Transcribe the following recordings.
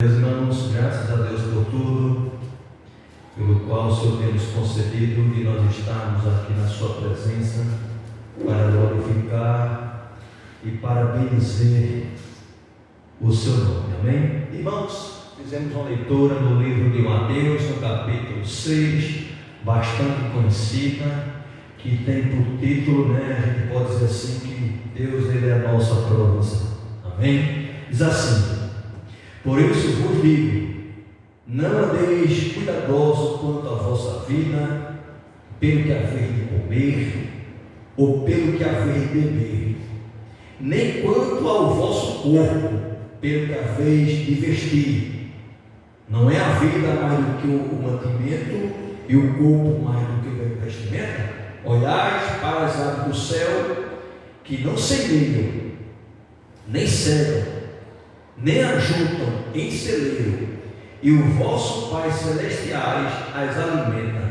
Meus irmãos, graças a Deus por tudo, pelo qual o Senhor tem nos concedido de nós estarmos aqui na sua presença para glorificar e para bendizer o seu nome, amém? Irmãos, fizemos uma leitura no livro de Mateus, no capítulo 6, bastante conhecida, que tem por título, a gente pode dizer assim, que Deus ele é a nossa provisão, amém? Diz assim: por isso vos digo, não andeis cuidadosos quanto à vossa vida, pelo que haveis de comer, ou pelo que haveis de beber, nem quanto ao vosso corpo, pelo que haveis de vestir. Não é a vida mais do que o mantimento, e o corpo mais do que o vestimenta? Olhais para as aves do céu, que não semeiam, nem cegam, nem ajuntam em celeiro, e o vosso Pai Celestiais as alimenta.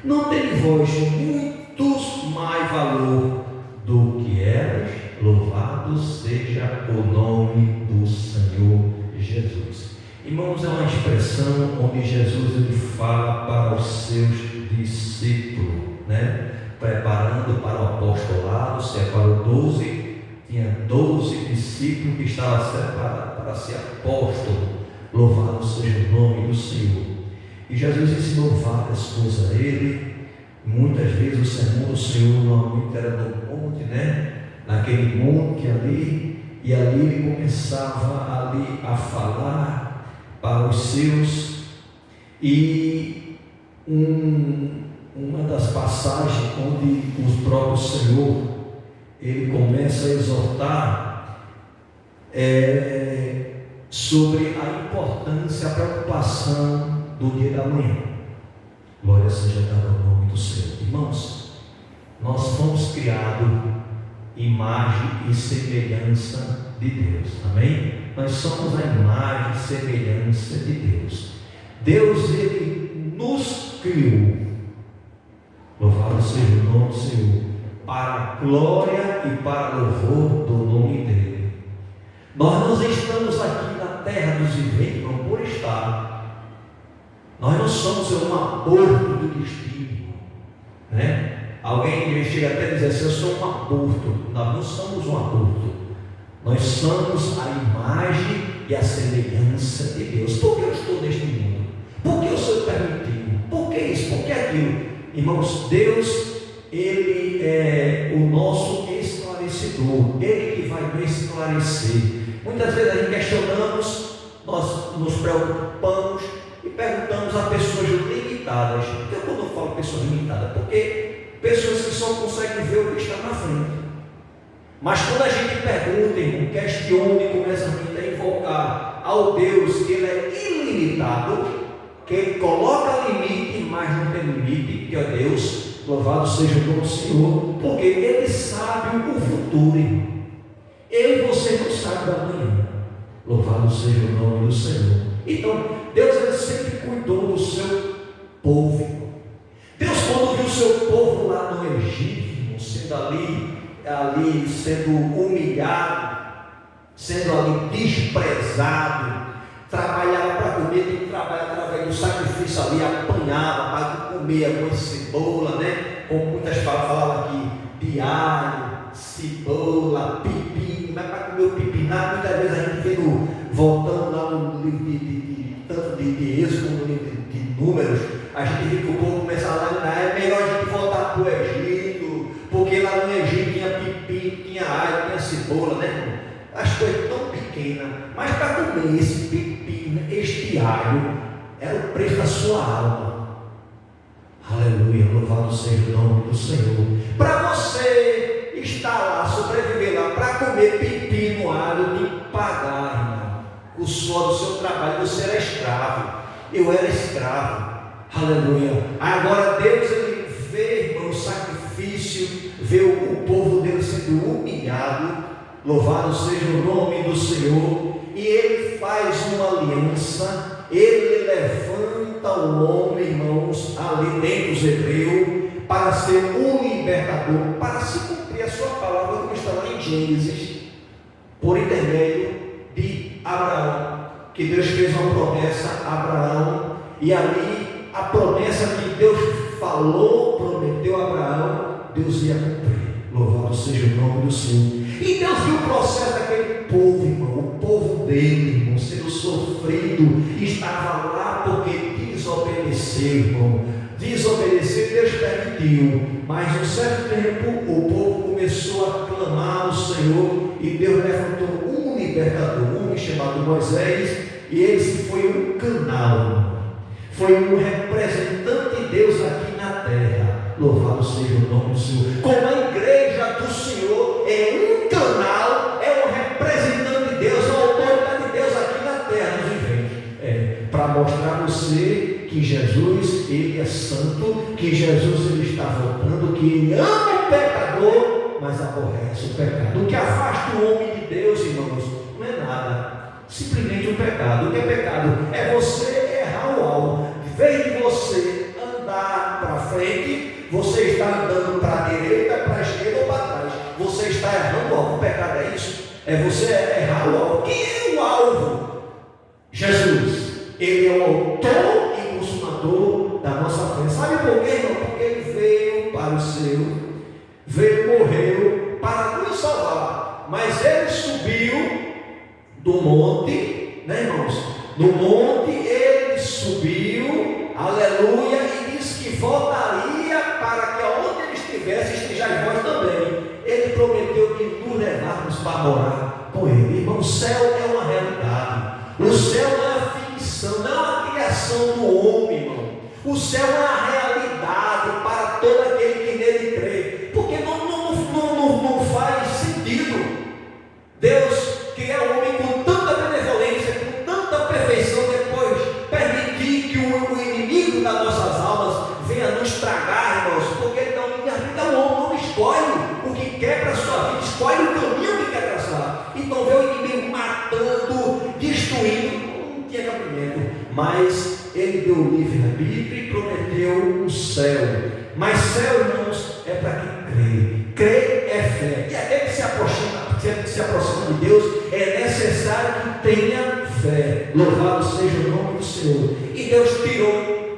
Não tereis vós muitos mais valor do que elas? Louvado seja o nome do Senhor Jesus. Irmãos, é uma expressão onde Jesus ele fala para os seus discípulos, preparando para o apostolado, separou 12. Tinha 12 discípulos que estavam separados para ser apóstolo. Louvado seja o nome do Senhor. E Jesus ensinou várias coisas a ele. Muitas vezes o sermão do Senhor normalmente era no monte, naquele monte ali. E ali ele começava ali a falar para os seus. E uma das passagens onde o próprio Senhor ele começa a exortar sobre a importância, a preocupação do dia da manhã. Glória seja dada ao nome do Senhor. Irmãos, nós fomos criados imagem e semelhança de Deus, amém? Nós somos a imagem e semelhança de Deus. Deus ele nos criou, louvado seja o nome do Senhor, para a glória e para louvor do nome dele. Nós não estamos aqui na terra dos viventes não por estar. Nós não somos um aborto do destino, Alguém chega até a dizer assim: eu sou um aborto. Nós não somos um aborto. Nós somos a imagem e a semelhança de Deus. Por que eu estou neste mundo? Por que eu sou permitido? Por que isso? Por que aquilo? Irmãos, Deus ele é o nosso esclarecedor, ele que vai nos esclarecer. Muitas vezes a gente questionamos, nós nos preocupamos e perguntamos a pessoas limitadas. Por que quando eu falo pessoas limitadas? Porque pessoas que só conseguem ver o que está na frente. Mas quando a gente pergunta, irmão, questiona e começa a invocar ao Deus que ele é ilimitado, que ele coloca limite, mas não tem limite, que é Deus. Louvado seja o nome do Senhor, porque ele sabe o futuro. Eu e você não sabe da manhã. Louvado seja o nome do Senhor. Então, Deus ele sempre cuidou do seu povo. Deus, quando viu o seu povo lá no Egito, sendo ali sendo humilhado, sendo ali desprezado, trabalhava para comer, tem que trabalhar através do sacrifício ali, apanhava para comer alguma cebola, como muitas falavam aqui, de alho, cebola, pepino, mas para comer o pepinado, muitas vezes a gente vê voltando lá no livro tanto de Êxodo como no livro de Números, a gente vê que o povo começa a falar: é melhor a gente voltar para o Egito, porque lá no Egito tinha pepino, tinha alho, tinha cebola, as coisas tão pequenas, mas para comer esse pepino, este alho, era o preço da sua alma. Aleluia, louvado seja o nome do Senhor. Para você estar lá, sobreviver lá, para comer pepino, alho, tem que pagar, irmão. O suor do seu trabalho. Você era escravo, eu era escravo. Aleluia. Agora Deus ele vê, irmão, o sacrifício, vê o povo dele sendo humilhado. Louvado seja o nome do Senhor. E ele faz uma aliança, ele levanta o homem, irmãos, ali dentro dos hebreus, para ser um libertador, para se cumprir a sua palavra, como está lá em Gênesis, por intermédio de Abraão, que Deus fez uma promessa a Abraão, e ali a promessa que Deus falou, prometeu a Abraão, Deus ia cumprir. Louvado seja o nome do Senhor. E Deus viu o processo daquele povo, irmão, o povo dele, irmão, sendo sofrido, estava lá porque desobedeceu, irmão. Desobedeceu e Deus permitiu. Mas em um certo tempo o povo começou a clamar ao Senhor e Deus levantou um libertador, um chamado Moisés, e esse foi um canal, foi um representante de Deus aqui na terra. Louvado seja o nome do Senhor. Como a igreja do Senhor é um canal, é um representante de Deus, é uma autoridade de Deus aqui na terra, nos viventes, para mostrar a você que Jesus, ele é santo, que Jesus, ele está voltando, que ele ama o pecador, mas aborrece o pecado. O que afasta o homem de Deus, irmãos, não é nada, simplesmente o pecado. O que é pecado? É você errar o alvo. Em vez de você andar para frente, você está andando para a direita, para a esquerda ou para trás. Você está errando o alvo. O pecado é isso? É você errar o alvo. Quem é o alvo? Jesus. Ele é o autor e consumador da nossa fé. Sabe por quê, irmão? Porque ele veio para o seu, veio, morreu para nos salvar. Mas ele subiu do monte, né, irmãos? Do monte ele subiu, aleluia, e disse que voltaria para que aonde ele estivesse, estejais vós também. Ele prometeu que nos levarmos para morar com ele. Irmão, o céu é uma realidade. O céu não é uma ficção, não é uma criação do homem, irmão. O céu é uma realidade para todo aquele que nele crê. Porque não faz sentido Deus criar o homem com tanta benevolência, com tanta perfeição, depois permitir que o inimigo das nossas almas venha nos tragar, irmãos. Porque então a vida o homem não escolhe o que quer para a sua vida, escolhe o caminho que quer traçar. Então vê o inimigo matando, destruindo, não tinha cabimento, mas ele deu o livre-arbítrio e prometeu o céu. Mas céu, irmãos, é para quem crê. Crer é fé. E aquele que se aproxima de Deus, é necessário que tenha fé. Louvado seja o nome do Senhor. E Deus tirou,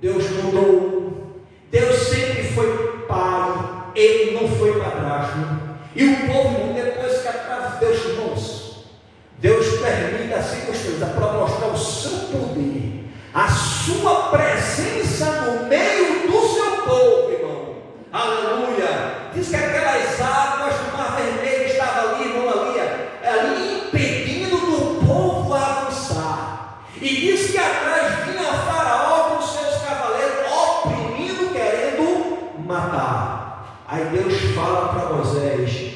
Deus mudou. Deus sempre foi pai, ele não foi padrasto. E o povo, depois que atrás de Deus, irmãos, Deus permite as circunstâncias para mostrar o seu poder, a sua presença no meio do seu povo, irmão. Aleluia. Diz que aquelas águas do Mar Vermelho estavam ali, irmão, ali impedindo do povo avançar. E diz que atrás vinha Faraó com seus cavaleiros, oprimindo, querendo matar. Aí Deus fala para Moisés,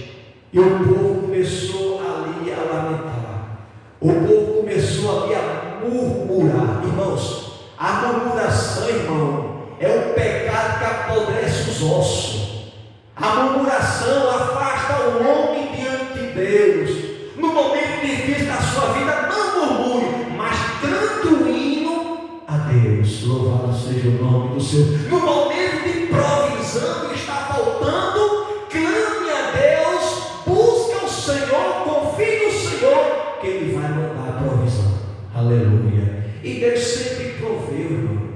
e o povo começou ali a lamentar. O povo começou ali a murmurar. Irmãos, a murmuração, irmão, é um pecado que apodrece os ossos. A murmuração afasta o homem diante de Deus. No momento difícil da sua vida, não murmure, mas cante o hino a Deus. Louvado seja o nome do Senhor. No momento de provisão que está faltando, clame a Deus, busca o Senhor, confie no Senhor, que Ele vai mandar a provisão. Aleluia. E Deus sempre proveu, irmão.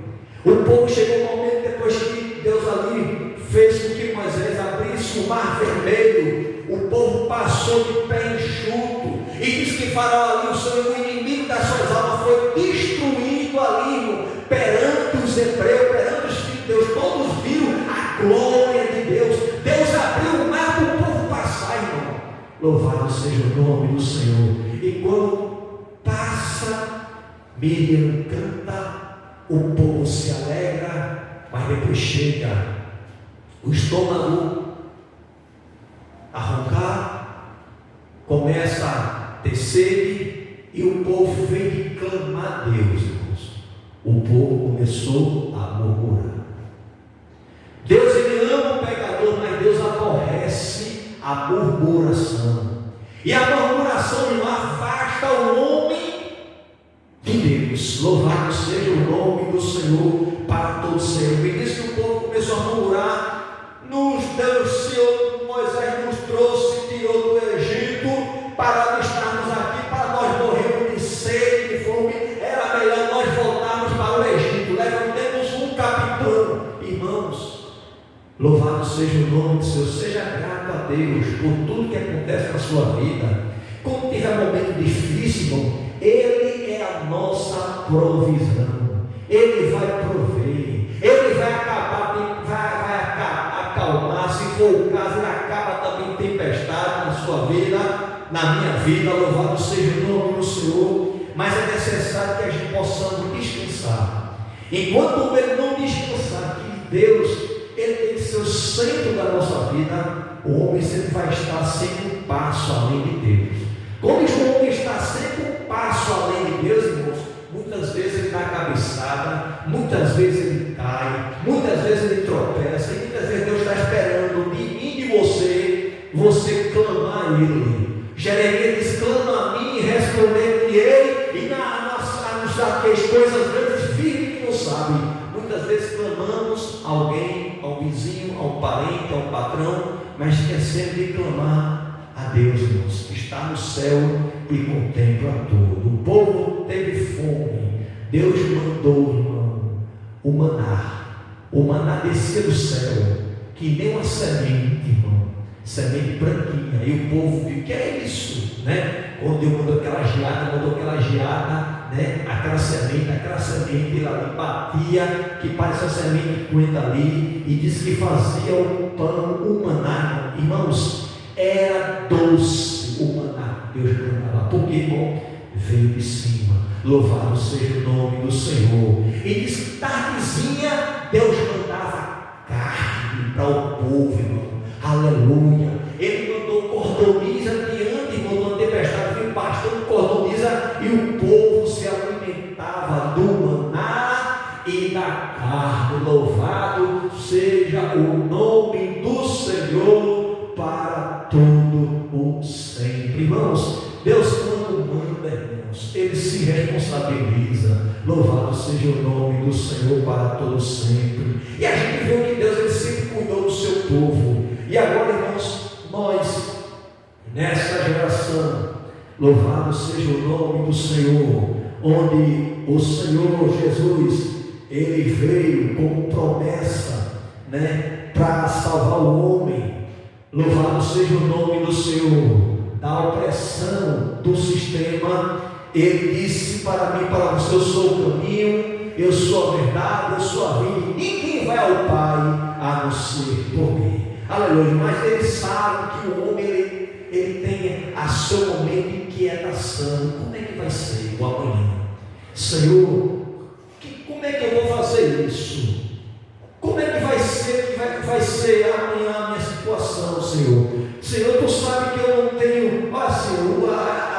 O povo chegou um momento depois que Deus ali fez com que Moisés abrisse o Mar Vermelho. O povo passou de pé enxuto. E diz que Faraó ali, o inimigo das suas almas, foi destruído ali, irmão, perante os hebreus, perante os filhos de Deus. Todos viram a glória de Deus. Deus abriu o mar para o povo passar, irmão. Louvado seja o nome do Senhor. E quando passa, Miriam canta, o povo se alegra, mas depois chega o estômago a roncar, começa a ter sede, e o povo veio clamar a Deus, irmãos. O povo começou a murmurar. Deus, ele ama o pecador, mas Deus aborrece a murmuração. E a murmuração não afasta o homem de Deus. Louvado seja o nome do Senhor para todo sempre. E diz que o povo começou a murmurar. Nos deu o Senhor, Moisés nos trouxe, tirou do Egito para estarmos aqui, para nós morrermos de sede, seu, seja grato a Deus por tudo que acontece na sua vida. Quando tiver um momento difícil, irmão, Ele é a nossa provisão. Ele vai prover, Ele vai acalmar, se for o caso, Ele acaba também tempestade na sua vida, na minha vida. Louvado seja o nome do Senhor. Mas é necessário que a gente possamos descansar. Enquanto Ele não descansar, que Deus, Ele tem que ser o centro da nossa vida, o homem sempre vai estar sempre um passo além de Deus. Como o homem está sempre um passo além de Deus, irmãos, muitas vezes ele dá cabeçada, muitas vezes ele cai, muitas vezes ele tropeça, e muitas vezes Deus está esperando de mim e de você clamar a Ele. Jeremias diz: clama a mim e responder-te-ei, e nos dar as coisas grandes, firme que não sabe. Muitas vezes clamamos a alguém, ao vizinho, ao parente, ao patrão, mas esquecemos de clamar a Deus, irmãos, que está no céu e contempla tudo. O povo teve fome, Deus mandou, irmão, o maná descia do céu, que nem uma semente, irmão, semente branquinha, e o povo viu: que é isso, né? Quando Deus mandou aquela geada, né? Aquela semente ela ali batia, que parecia semente coenta ali, e disse que fazia o pão, o maná, irmãos, era doce o maná. Deus mandava, porque, irmão, veio de cima. Louvado seja o nome do Senhor. E diz que tardezinha Deus mandava carne para o povo, irmão. Aleluia. Ele mandou cordoniza diante, irmão, de uma tempestade, veio bastante cordoniza, e o povo se alimentava do maná e da carne. Louvado seja o nome do Senhor para todo o sempre. Irmãos, Deus, quando manda, irmãos, Ele se responsabiliza. Louvado seja o nome do Senhor para todo sempre. E a gente viu que Deus, Ele sempre cuidou do seu povo. E agora, irmãos, nós, nessa geração, louvado seja o nome do Senhor, onde o Senhor Jesus, Ele veio como promessa, né, para salvar o homem. Louvado seja o nome do Senhor. Da opressão do sistema, Ele disse para mim, para você: eu sou o caminho, eu sou a verdade, eu sou a vida, ninguém vai ao Pai a não ser por mim. Aleluia. Mas Ele sabe que o homem ele tem a seu momento de inquietação. Como é que vai ser o amanhã? Senhor, como é que eu vou fazer isso? Como é que vai ser amanhã a minha situação, Senhor? Senhor, Tu sabe que eu não tenho, ó Senhor,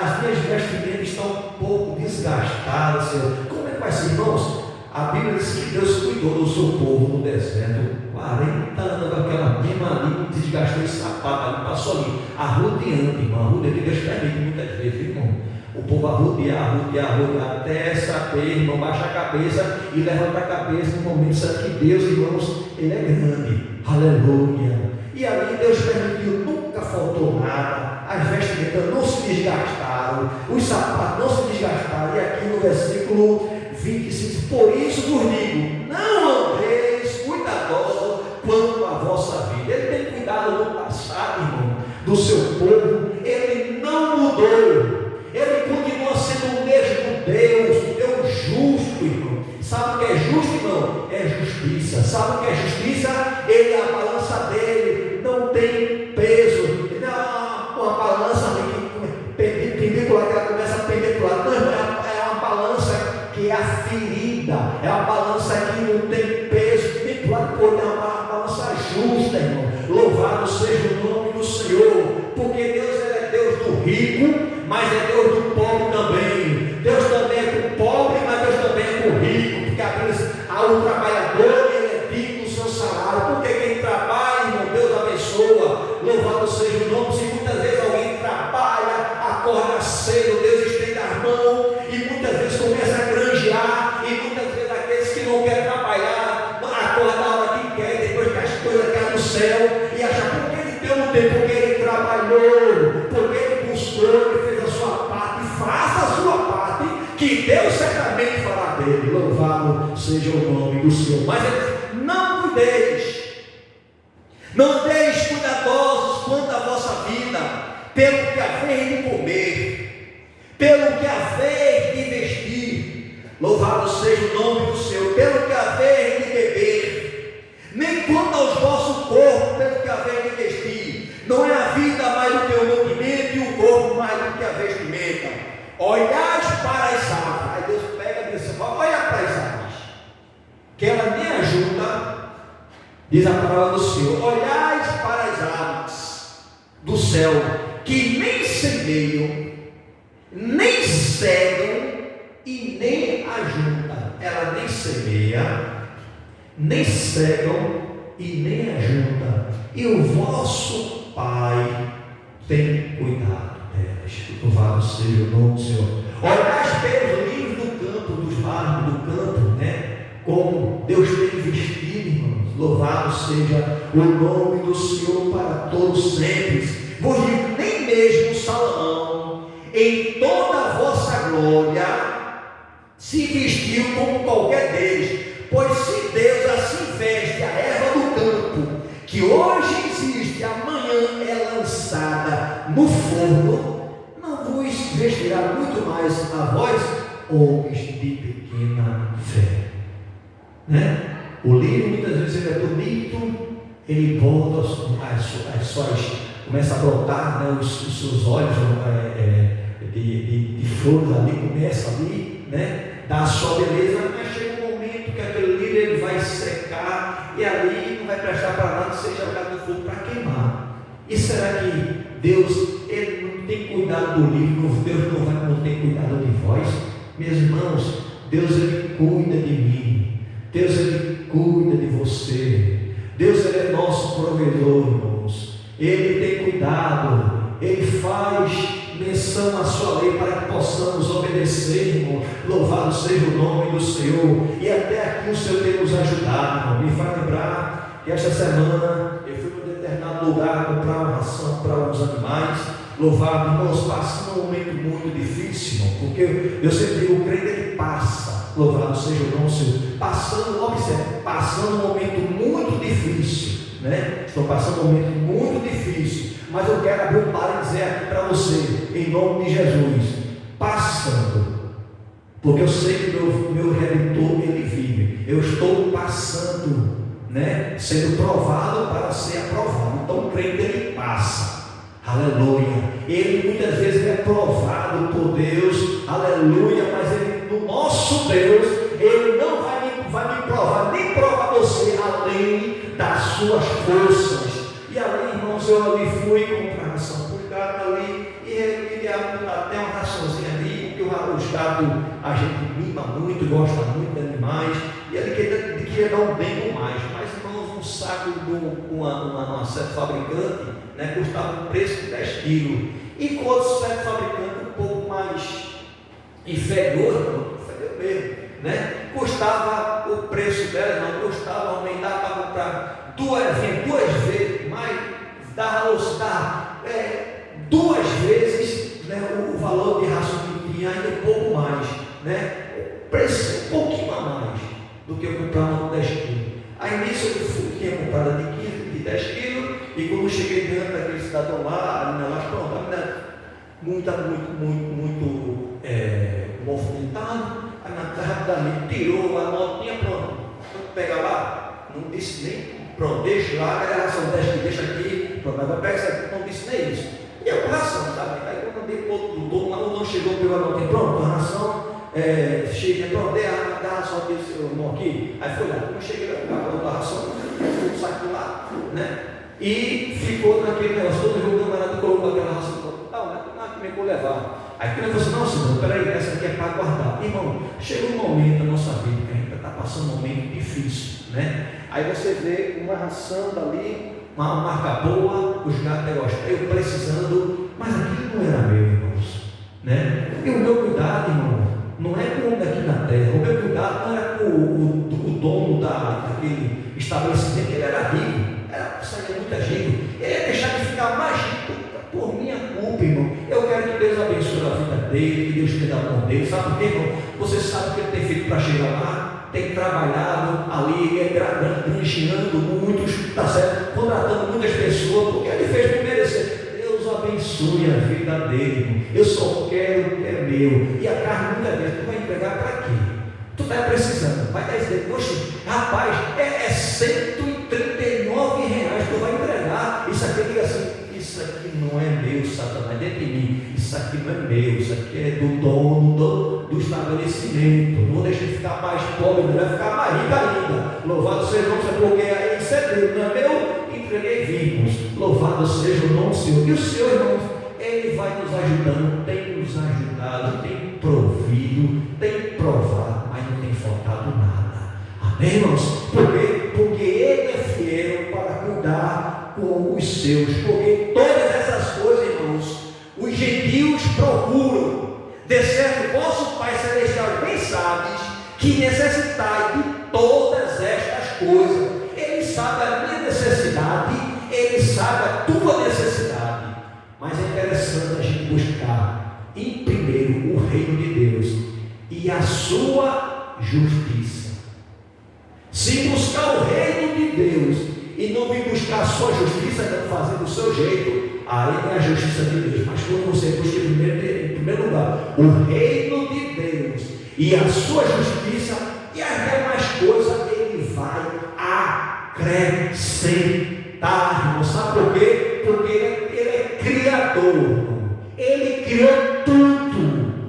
as minhas vestimentas estão um pouco desgastadas, Senhor. Como é que vai ser, irmãos? A Bíblia diz que Deus cuidou do seu povo no deserto, 40 anos com aquela mesma ali, desgastou o sapato ali, passou ali, arrodeando, irmão, arrodeando, que Deus permite muitas vezes, irmão. O povo arrodear, até saber, irmão, baixar a cabeça e levantar a cabeça no momento certo, que Deus, irmãos, Ele é grande. Aleluia. E ali Deus permitiu, nunca faltou nada, as vestimentas não se desgastaram, os sapatos não se desgastaram. E aqui no versículo 25, por isso vos digo, não andeis cuidadosos quanto à vossa vida. Ele tem cuidado no passado, irmão, do seu povo. Ele não mudou. Ele continua sendo o mesmo Deus, o Deus justo, irmão. Sabe o que é justo, irmão? É justiça. Sabe o que é justiça? Ele, a balança dele não tem peso. Não, uma balança pendicular, que ela começa a pender para o lado. Não, é uma balança que é aferida. É uma balança que não tem peso. Nem para o lado, é uma balança justa, irmão. Louvado seja o nome do Senhor. Porque Deus é Deus do rico, mas é Deus do pobre também. Deus também é com o pobre, mas Deus também é com o rico. Porque a Bíblia diz: o trabalhador, ele é digno do seu salário. Porque quem trabalha, irmão, Deus abençoa. Louvado seja o nome. Se muitas vezes alguém trabalha, acorda cedo, Deus estende as mãos, e muitas vezes começa a granjear, e muitas vezes aqueles que não querem trabalhar, acorda a hora que quer, depois que as coisas caem no céu, e acha: porque ele deu um tempo, porque ele trabalhou, porque ele buscou, ele fez a sua parte. Faça a sua parte, que Deus certamente fará dele. Louvado seja o nome do Senhor. Mas ele diz: não cuideis, não andeis cuidadosos pelo que haver de comer, pelo que haver de vestir. Louvado seja o nome do Senhor. Pelo que haver de beber, nem quanto aos vossos corpos, pelo que haver de vestir. Não é a vida mais do que o mantimento e o corpo mais do que a vestimenta. Olhais para as árvores. Aí Deus pega e diz: olha para as árvores, que ela nem ajuda. Diz a palavra do Senhor: olhais para as árvores do céu, que nem semeiam, nem cegam e nem ajuntam. Ela nem semeia, nem cegam e nem ajunta, e o vosso Pai tem cuidado delas. Louvado seja o nome do Senhor. Olhais pelos livros do campo, dos vasos do campo, né? Como Deus tem vestido, irmãos. Louvado seja o nome do Senhor para todos sempre. Vos digo, nem mesmo Salomão, em toda a vossa glória, se vestiu como qualquer deles. Pois se Deus assim veste a erva do campo, que hoje existe, amanhã é lançada no forno, não vos vestirá muito mais a vós, homens de pequena fé. Né? O lírio muitas vezes ele é bonito, ele volta as suas, começa a brotar, né, os seus olhos de flores ali, começa ali, né, dá a sua beleza, mas chega um momento que aquele lírio ele vai secar e ali não vai prestar para nada, seja jogado no fogo para queimar. E será que Deus ele não tem cuidado do lírio? Deus não tem cuidado de vós? Meus irmãos, Deus ele cuida de mim, Deus ele cuida de você, Deus ele é nosso provedor, irmãos. Ele tem cuidado, ele faz menção à sua lei para que possamos obedecer, irmão. Louvado seja o nome do Senhor. E até aqui o Senhor tem nos ajudado, irmão. Me faz lembrar que esta semana eu fui para um determinado lugar comprar uma ração para os animais. Louvado, irmãos, passando um momento muito difícil, irmão, porque eu sempre digo, o crente ele passa. Louvado seja o nome do Senhor. Passando um momento muito difícil, né? Estou passando um momento muito difícil, mas eu quero abrir um parênteses aqui para você, em nome de Jesus. Passando, porque eu sei que meu Redentor ele vive. Eu estou passando, né? Sendo provado para ser aprovado. Então o crente ele passa. Aleluia. Ele muitas vezes é provado por Deus. Aleluia. Mas ele, no nosso Deus, ele não vai me provar, nem provar você além das suas forças. E ali, irmãos, eu ali fui comprar ração para os gatos ali, e ele queria até uma raçãozinha ali, porque os gatos a gente mima muito, gosta muito de animais, e ele queria dar um bem ou mais. Mas, irmãos, um saco de uma certa fabricante, né, custava um preço de 10 quilos, e com outro certo fabricante um pouco mais inferior mesmo, né, custava o preço dela, não custava aumentar para comprar duas vezes mais, dava duas vezes, né, o valor de ração que tinha, ainda um pouco mais, né, o preço um pouquinho a mais do que eu comprava com 10 quilos. Aí nisso eu tinha comprado de 10 quilos, e quando eu cheguei diante daquele cidadão lá, a menina lá, pronto, a menina muito movimentado, a menina rapidamente tirou a notinha, pronto, quando pega lá, não disse nem. Pronto, deixa lá, a ração deixa aqui, pronto, agora pega isso aqui, não disse nem isso. E a ração, sabe? Aí quando eu mandei para o dono lá, o dono chegou, pegou a notinha, pronto, a ração, chega, pronto, dê a ração aqui, seu irmão aqui. Aí foi lá, quando eu cheguei lá, a ração, o saco lá, né? E ficou naquele negócio, todo jogo o camarada colocou aquela ração, não, me vou levar. Aí quando eu falei assim, não, senhor, peraí, essa aqui é para guardar. Irmão, chega um momento na nossa vida que a gente está passando um momento difícil, né? Aí você vê uma ração dali, uma marca boa, os gatos gostam, eu precisando, mas aquilo não era meu, irmãos, né? E o meu cuidado, irmão, não é com o daqui na terra, o meu cuidado não era com o dono daquele estabelecimento, ele era rico, saía muita gente, ele ia deixar de ficar mais rico por minha culpa, irmão. Eu quero que Deus abençoe a vida dele, que Deus tenha dado amor dele, sabe por quê, irmão? Você sabe o que ele tem feito para chegar lá? Tem trabalhado ali, granjeando muitos, tá certo? Contratando muitas pessoas, porque ele fez por merecer. Deus abençoe a vida dele. Eu só quero o que é meu. E a carne, muitas vezes, tu vai entregar para quê? Tu está precisando, vai dar isso. Poxa, rapaz, é R$139 tu vai entregar. Isso aqui, diga assim: isso aqui não é meu, Satanás, dentro de mim. Isso aqui não é meu, isso aqui é do dono do estabelecimento. Não deixa de ficar mais pobre, não vai ficar mais rico ainda. Louvado seja o nome do Senhor, porque aí isso é Deus, não é meu. Entreguei, vimos. Louvado seja o nome do Senhor. E o Senhor, irmãos, Ele vai nos ajudando, tem nos ajudado, tem provido, tem provado, mas não tem faltado nada. Amém, irmãos? Por quê? Porque Ele é fiel para cuidar com os seus. Porque todas essas coisas, irmãos, os gentios procuram. De certo, vosso Pai Celestial bem sabes que necessitai de todas estas coisas. Ele sabe a minha necessidade, Ele sabe a tua necessidade. Mas é interessante a gente buscar, em primeiro, o reino de Deus e a sua justiça. Se buscar o reino de Deus e não vir buscar a sua justiça, não fazer do seu jeito, aí é a justiça de Deus. Mas quando você busca em primeiro lugar o reino de Deus e a sua justiça, e as demais coisas Ele vai acrescentar, irmão. Sabe por quê? Porque Ele é Criador. Ele criou tudo.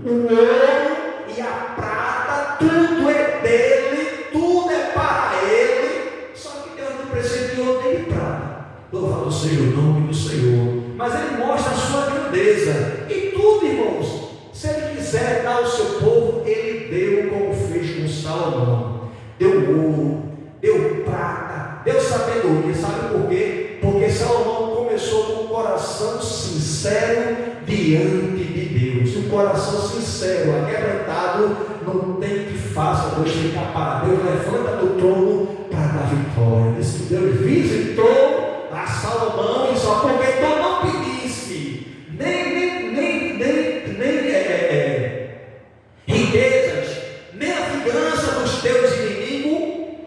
O ouro e a prata, tudo é dele, tudo é para Ele. Só que Deus não precisa de ouro nem de prata. Louvado seja o nome do Senhor. Mas Ele mostra a sua grandeza. E tudo, irmãos, se Ele quiser dar ao seu povo, Ele deu, como fez com Salomão. Deu ouro, deu prata, deu sabedoria. Sabe por quê? Porque Salomão começou com um coração sincero diante de Deus. Um coração sincero, aquebrantado, não tem que faça Deus ficar parado. Deus levanta do trono para dar vitória. Diz que Deus visitou a Salomão e só porque tu não pedisse nem riquezas, nem a vingança dos teus inimigos,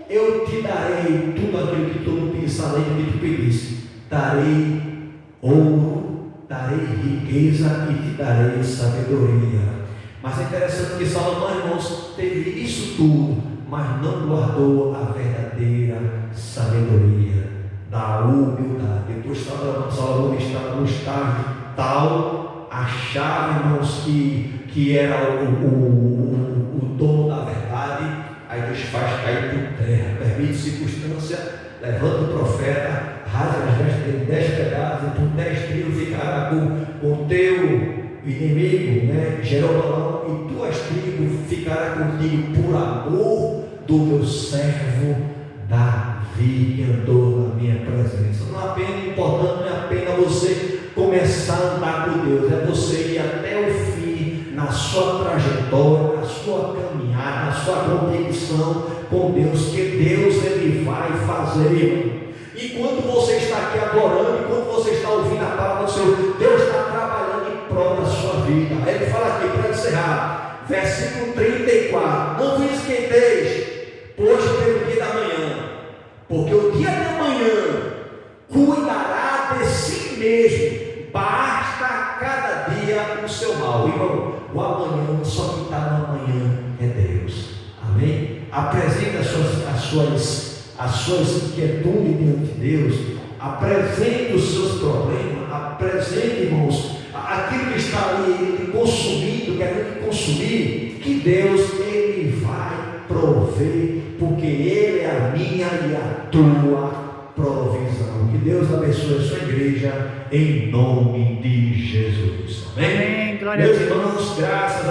eu te darei tudo aquilo que tu não pedisse, além do que tu pedisse. Darei ouro, darei riqueza e te darei sabedoria. Mas é interessante que Salomão, irmãos, teve isso tudo, mas não guardou a verdadeira sabedoria da humildade. Depois Salomão estava no estágio tal, achava, irmãos, que era o dono da verdade. Aí Deus faz cair por terra, permite circunstância, levanta o profeta, rasga as vestes dele 10 pedaços, e por 10 tribos ficará com o teu inimigo, né, Jeroboão, e tuas tribos ficará contigo por amor do meu servo Davi, que andou na minha presença. Não é apenas importante, não é apenas você começar a andar com Deus, é você ir até o fim na sua trajetória, na sua caminhada, na sua convicção com Deus, que Deus Ele vai fazer. Enquanto você está aqui adorando, enquanto você está ouvindo a palavra do Senhor, Deus está trabalhando em prol da sua vida. Aí Ele fala aqui, para encerrar, versículo 34: não vos esquenteis, pois pelo dia da manhã, porque o dia da manhã cuidará de si mesmo, basta cada dia o seu mal. Irmão, o amanhã, só que está no amanhã é Deus. Amém? Apresente as suas inquietudes diante de Deus, apresente os seus problemas, apresente, irmãos, aquilo que está ali consumindo, querendo consumir, que Deus Ele vai prover, porque Ele é a minha e a tua provisão. Que Deus abençoe a sua igreja em nome de Jesus. Amém? Amém. Glória a Meus Deus. irmãos, graças a